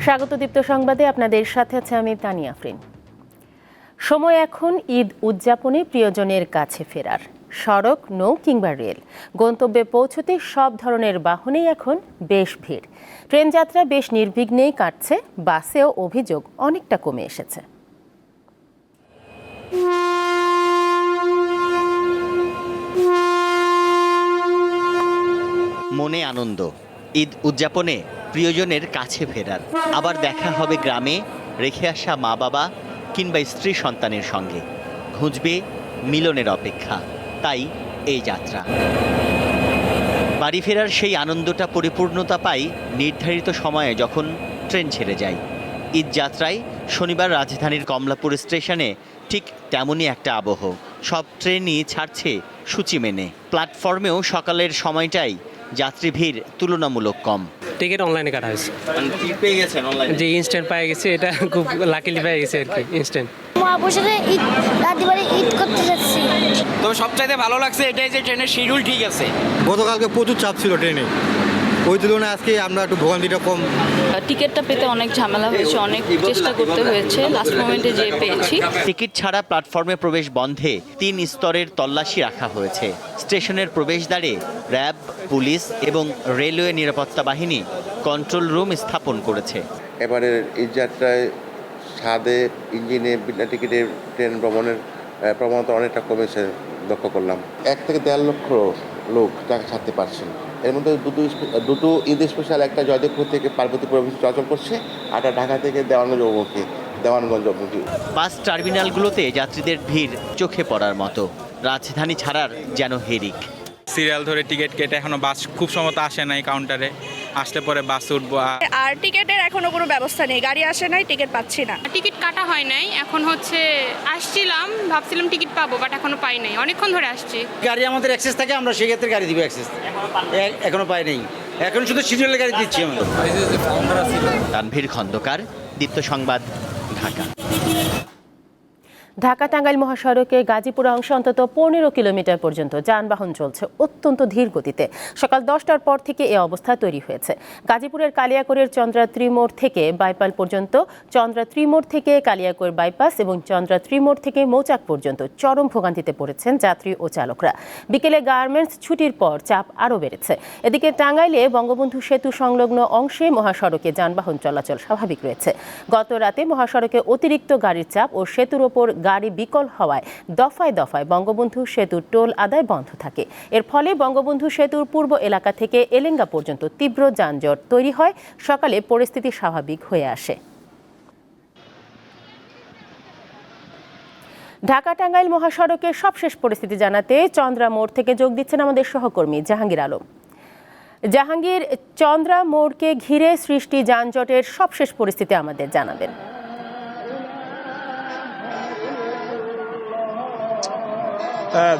স্বাগত দীপ্ত সংবাদে আপনাদের সাথে আছে আমি তানিয়া আফরিন। সময় এখন ঈদ উদযাপনে প্রিয়জনের কাছে ফেরার। সড়ক, নৌ কিংবা রেল, গন্তব্যে পৌঁছতে সব ধরনের বাহনেই এখন বেশ ভিড়। ট্রেন যাত্রা বেশ নির্বিঘ্নেই কাটছে, বাসেও অভিযোগ অনেকটা কমে এসেছে। মনে আনন্দ, ঈদ উদযাপনে প্রিয়জনের কাছে ফেরার। আবার দেখা হবে গ্রামে, রেখে আসা মা বাবা কিংবা স্ত্রী সন্তানের সঙ্গে। ঘুঁজবে মিলনের অপেক্ষা, তাই এই যাত্রা। বাড়ি ফেরার সেই আনন্দটা পরিপূর্ণতা পায় নির্ধারিত সময়ে যখন ট্রেন ছেড়ে যায়। ঈদ যাত্রায় শনিবার রাজধানীর কমলাপুর স্টেশনে ঠিক তেমনই একটা আবহ। সব ট্রেনই ছাড়ছে সূচি মেনে। প্ল্যাটফর্মেও সকালের সময়টাই যাত্রী ভিড় তুলনামূলক কম। টিকিট অনলাইনে কাটা হয়েছে। টিকিট পেয়ে গেছেন অনলাইনে? যে ইনস্ট্যান্ট পেয়ে গেছে, এটা খুব লাকিলি পেয়ে গেছে আর কি, ইনস্ট্যান্ট। ঈদ রাত্রিবারে ঈদ করতে যাচ্ছি। তবে সবচাইতে ভালো লাগছে এটাই যে ট্রেনের শিডিউল ঠিক আছে। গতকালকে প্রচুর চাপ ছিল ট্রেনে, ওই তুলনায় আজকে আমরা একটু ভোগান্তিটা কম। টিকিটটা পেতে অনেক ঝামেলা হয়েছে, অনেক চেষ্টা করতে হয়েছে, লাস্ট মোমেন্টে যে পেয়েছি। টিকিট ছাড়া প্ল্যাটফর্মে প্রবেশ বন্ধে 3 স্তরের তল্লাশি রাখা হয়েছে। স্টেশনের প্রবেশদ্বারে র্যাব, পুলিশ এবং রেলওয়ে নিরাপত্তা বাহিনী কন্ট্রোল রুম স্থাপন করেছে। এবারের এই যাত্রায় স্বাদে ইঞ্জিনে বিনা টিকিটের ট্রেন ভ্রমণের প্রবণতা অনেকটা কমেছে লক্ষ্য করলাম। 1 থেকে 1.5 লক্ষ লোক টাকা ছাড়তে পারছেন। এর মধ্যে দুটো ঈদ স্পেশাল, একটা জয়দেবপুর থেকে পার্বতীপুর অভিমুখে চলাচল করছে, আর ঢাকা থেকে দেওয়ানগঞ্জ অভিমুখী। বাস টার্মিনালগুলোতে যাত্রীদের ভিড় চোখে পড়ার মতো। রাজধানী ছাড়ার যেন হেরিক। সিরিয়াল ধরে টিকিট কেটে এখনো বাস খুব সম্ভবত আসে নাই কাউন্টারে, আসলে পরে বাস উঠবো। আর টিকিটের এখনো কোনো ব্যবস্থা নেই, গাড়ি আসে নাই, টিকিট পাচ্ছি না। টিকিট কাটা হয় নাই, এখন আসছিলাম, ভাবছিলাম টিকিট পাবো, বাট এখনো পাই নাই, অনেকক্ষণ ধরে আসছি। গাড়ি আমাদের অ্যাক্সেস থাকে, আমরা সেক্ষেত্রে গাড়ি দিব অ্যাক্সেস, এখনো পাই নাই, এখন শুধু শিডিউলের গাড়ি দিচ্ছি আমরা। তানভীর খন্দকার, দীপ্ত সংবাদ, ঢাকা। ঢাকা টাঙ্গাইল মহাসড়কে গাজীপুর অংশে অন্তত 15 কিলোমিটার পর্যন্ত যানবাহন চলছে অত্যন্ত ধীর গতিতে। সকাল 10টার পর থেকে এ অবস্থা তৈরি হয়েছে। গাজীপুরের কালিয়াকৈরের চন্দ্রাত্রী মোড় থেকে বাইপাল পর্যন্ত, চন্দ্রাত্রী মোড় থেকে কালিয়াকৈর বাইপাস এবং চন্দ্রাত্রী মোড় থেকে মৌচাক পর্যন্ত চরম ভোগান্তিতে পড়েছেন যাত্রী ও চালকরা। বিকেলে গার্মেন্টস ছুটির পর চাপ আরও বেড়েছে। এদিকে টাঙ্গাইলে বঙ্গবন্ধু সেতু সংলগ্ন অংশে মহাসড়কে যানবাহন চলাচল স্বাভাবিক রয়েছে। গত রাতে মহাসড়কে অতিরিক্ত গাড়ির চাপ ও সেতুর ওপর গাড়ি বিকল হওয়ায় দফায় দফায় বঙ্গবন্ধু সেতুর টোল আদায় বন্ধ থাকে। এর ফলে বঙ্গবন্ধু সেতুর পূর্ব এলাকা থেকে এলেঙ্গা পর্যন্ত তীব্র যানজট তৈরি হয়। সকালে পরিস্থিতি স্বাভাবিক হয়ে আসে। ঢাকা টাঙ্গাইল মহাসড়কের সবশেষ পরিস্থিতি জানাতে চন্দ্রা মোড় থেকে যোগ দিচ্ছেন আমাদের সহকর্মী জাহাঙ্গীর আলম। জাহাঙ্গীর, চন্দ্রা মোড়কে ঘিরে সৃষ্টি যানজটের সবশেষ পরিস্থিতি আমাদের জানাবেন।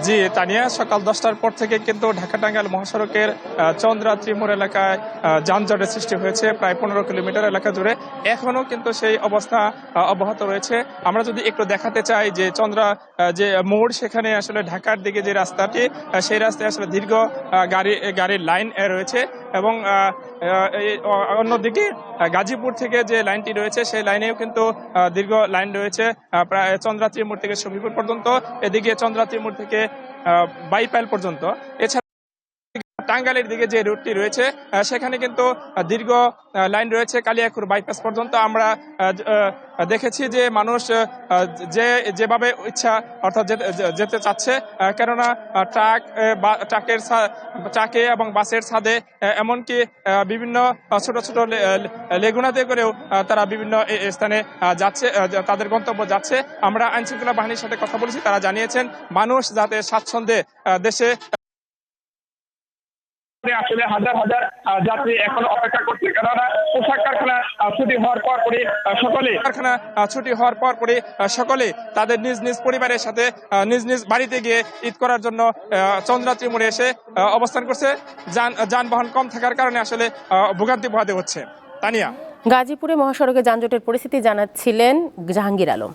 জি তানিয়া, সকাল 10টার পর থেকে কিন্তু ঢাকা টাঙ্গাইল মহাসড়কের চন্দ্রাত্রী মোড় এলাকায় যানজটের সৃষ্টি হয়েছে প্রায় 15 কিলোমিটার এলাকা জুড়ে। এখনও কিন্তু সেই অবস্থা অব্যাহত রয়েছে। আমরা যদি একটু দেখাতে চাই যে যে মোড়, সেখানে আসলে ঢাকার দিকে যে রাস্তাটি, সেই রাস্তায় আসলে দীর্ঘ গাড়ির লাইন রয়েছে এবং অন্যদিকে গাজীপুর থেকে যে লাইনটি রয়েছে সেই লাইনেও কিন্তু দীর্ঘ লাইন রয়েছে প্রায় চন্দ্রাত্রী মোড় থেকে শফিপুর পর্যন্ত, এদিকে চন্দ্রাত্রী মোড় থেকে বাইপাইল পর্যন্ত। এছাড়া টাঙ্গাইলের দিকে যে রুটটি রয়েছে সেখানে কিন্তু দীর্ঘ লাইন রয়েছে কালিয়াকৈর বাইপাস পর্যন্ত। আমরা দেখেছি যে মানুষ যেভাবে ইচ্ছা অর্থাৎ যেতে চাচ্ছে, কেননা ট্রাকে এবং বাসের ছাদে, এমনকি বিভিন্ন ছোট ছোট লেগুনাতে করেও তারা বিভিন্ন স্থানে যাচ্ছে, তাদের গন্তব্য যাচ্ছে। আমরা আইনশৃঙ্খলা বাহিনীর সাথে কথা বলেছি, তারা জানিয়েছেন মানুষ যাতে স্বাচ্ছন্দ্যে দেশে। আসলে হাজার হাজার যাত্রী এখন অপেক্ষা করছে, কেননা পোশাক কারখানা ছুটি হওয়ার পরে সকলে তাদের নিজ নিজ পরিবারের সাথে নিজ নিজ বাড়িতে গিয়ে ঈদ করার জন্য চন্দ্রাত্রী মোড়ে এসে অবস্থান করছে। যানবাহন কম থাকার কারণে আসলে ভোগান্তি পোহাতে হচ্ছে। তানিয়া, গাজীপুরে মহাসড়কে যানজটের পরিস্থিতি জানাচ্ছিলেন জাহাঙ্গীর আলম।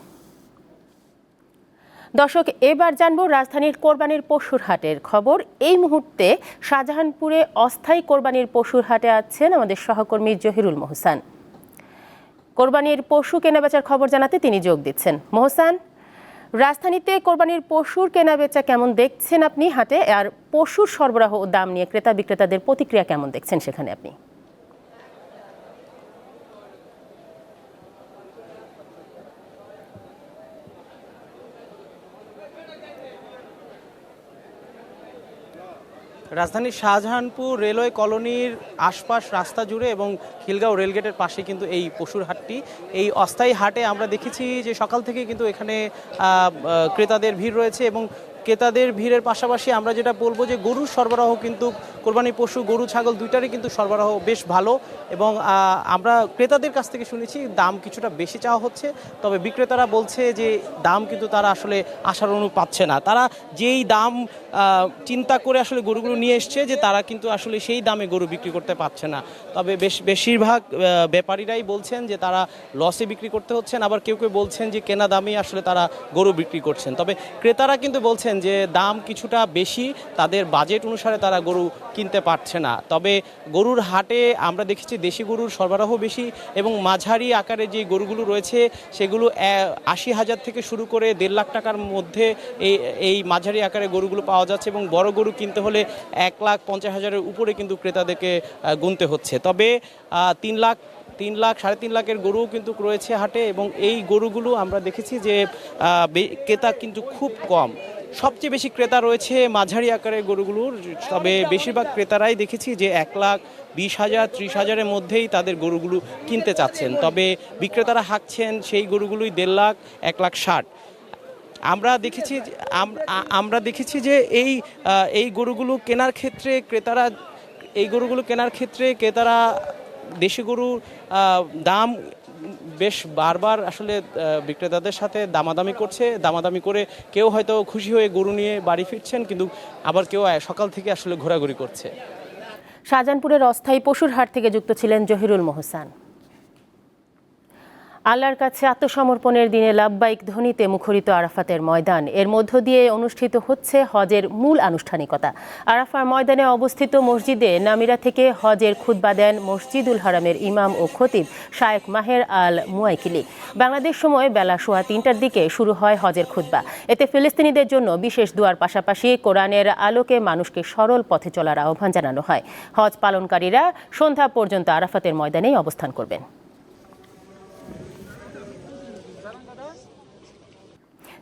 দর্শক, এবার জানবো রাজধানীর কোরবানির পশুর হাটের খবর। এই মুহূর্তে শাহজাহানপুরে অস্থায়ী কোরবানির পশুর হাটে আছেন আমাদের সহকর্মী জহিরুল মোহসান। কোরবানির পশু কেনাবেচার খবর জানাতে তিনি যোগ দিচ্ছেন। মোহসান, রাজধানীতে কোরবানির পশুর কেনাবেচা কেমন দেখছেন আপনি হাটে, আর পশুর সরবরাহ ও দাম নিয়ে ক্রেতা বিক্রেতাদের প্রতিক্রিয়া কেমন দেখছেন সেখানে আপনি? রাজধানীর শাহজাহানপুর রেলওয়ে কলোনির আশপাশ রাস্তা জুড়ে এবং খিলগাঁও রেলগেটের পাশে কিন্তু এই পশুর হাটটি। এই অস্থায়ী হাটে আমরা দেখেছি যে সকাল থেকে কিন্তু এখানে ক্রেতাদের ভিড় রয়েছে এবং ক্রেতাদের ভিড়ের পাশাপাশি আমরা যেটা বলবো যে গরুর সরবরাহ কিন্তু কোরবানি পশু গরু ছাগল দুইটারই কিন্তু সরবরাহ বেশ ভালো এবং আমরা ক্রেতাদের কাছ থেকে শুনেছি দাম কিছুটা বেশি চাওয়া হচ্ছে, তবে বিক্রেতারা বলছে যে দাম কিন্তু তারা আসলে আশার অনুরূপ পাচ্ছে না। তারা যেই দাম চিন্তা করে আসলে গরুগুলো নিয়ে এসছে যে তারা কিন্তু আসলে সেই দামে গরু বিক্রি করতে পারছে না। তবে বেশিরভাগ ব্যাপারীরাই বলছেন যে তারা লসে বিক্রি করতে হচ্ছেন, আবার কেউ কেউ বলছেন যে কেনা দামেই আসলে তারা গরু বিক্রি করছেন। তবে ক্রেতারা কিন্তু বলছেন যে দাম কিছুটা বেশি, তাদের বাজেট অনুসারে তারা গরু কিনতে পারছে না। তবে গরুর হাটে আমরা দেখেছি দেশি গরুর সরবরাহ বেশি এবং মাঝারি আকারে যে গরুগুলো রয়েছে সেগুলো ৮০,০০০ থেকে শুরু করে ১.৫ লাখ টাকার মধ্যে এই মাঝারি আকারে গরুগুলো পাওয়া যাচ্ছে এবং বড় গরু কিনতে হলে ১,৫০,০০০-এর উপরে কিন্তু ক্রেতাদেরকে গুনতে হচ্ছে। তবে ৩ লাখ ৩.৫ লাখের গরুও কিন্তু রয়েছে হাটে এবং এই গরুগুলো আমরা দেখেছি যে ক্রেতা কিন্তু খুব কম। সবচেয়ে বেশি ক্রেতা রয়েছে মাঝারি আকারের গরুগুলোর, তবে বেশিরভাগ ক্রেতারাই দেখেছি যে ১,২০,০০০, ৩০,০০০-এর মধ্যেই তাদের গরুগুলো কিনতে চাচ্ছেন। তবে বিক্রেতারা হাঁকছেন সেই গরুগুলোই ১.৫ লাখ, ১,৬০,০০০। আমরা দেখেছি যে এই গরুগুলো কেনার ক্ষেত্রে ক্রেতারা দেশি গরুর দাম বেশ বারবার আসলে বিক্রেতাদের সাথে দামাদামি করে কেউ হয়তো খুশি হয়ে গরু নিয়ে বাড়ি ফিরছেন, কিন্তু আবার কেউ সকাল থেকে আসলে ঘোরাঘুরি করছে। শাহজাহানপুরের অস্থায়ী পশুর হাট থেকে যুক্ত ছিলেন জহিরুল মোহসান। আল্লাহর কাছে আত্মসমর্পণের দিনে লাব্বাইক ধ্বনিতে মুখরিত আরাফাতের ময়দান, এর মধ্য দিয়ে অনুষ্ঠিত হচ্ছে হজের মূল আনুষ্ঠানিকতা। আরাফার ময়দানে অবস্থিত মসজিদে নামিরা থেকে হজের খুতবা দেন মসজিদুল হারামের ইমাম ও খতিব শায়েখ মাহের আল মুয়াইকিলি। বাংলাদেশ সময় বেলা 3:15টার দিকে শুরু হয় হজের খুতবা। এতে ফিলিস্তিনিদের জন্য বিশেষ দোয়ার পাশাপাশি কোরআনের আলোকে মানুষকে সরল পথে চলার আহ্বান জানানো হয়। হজ পালনকারীরা সন্ধ্যা পর্যন্ত আরাফাতের ময়দানেই অবস্থান করবেন।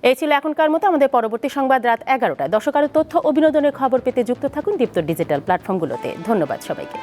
এই ছিল এখনকার মতো। আমাদের পরবর্তী সংবাদ রাত 11টায়। দর্শক, আরও তথ্য ও বিনোদনের খবর পেতে যুক্ত থাকুন দীপ্ত ডিজিটাল প্ল্যাটফর্মগুলোতে। ধন্যবাদ সবাইকে।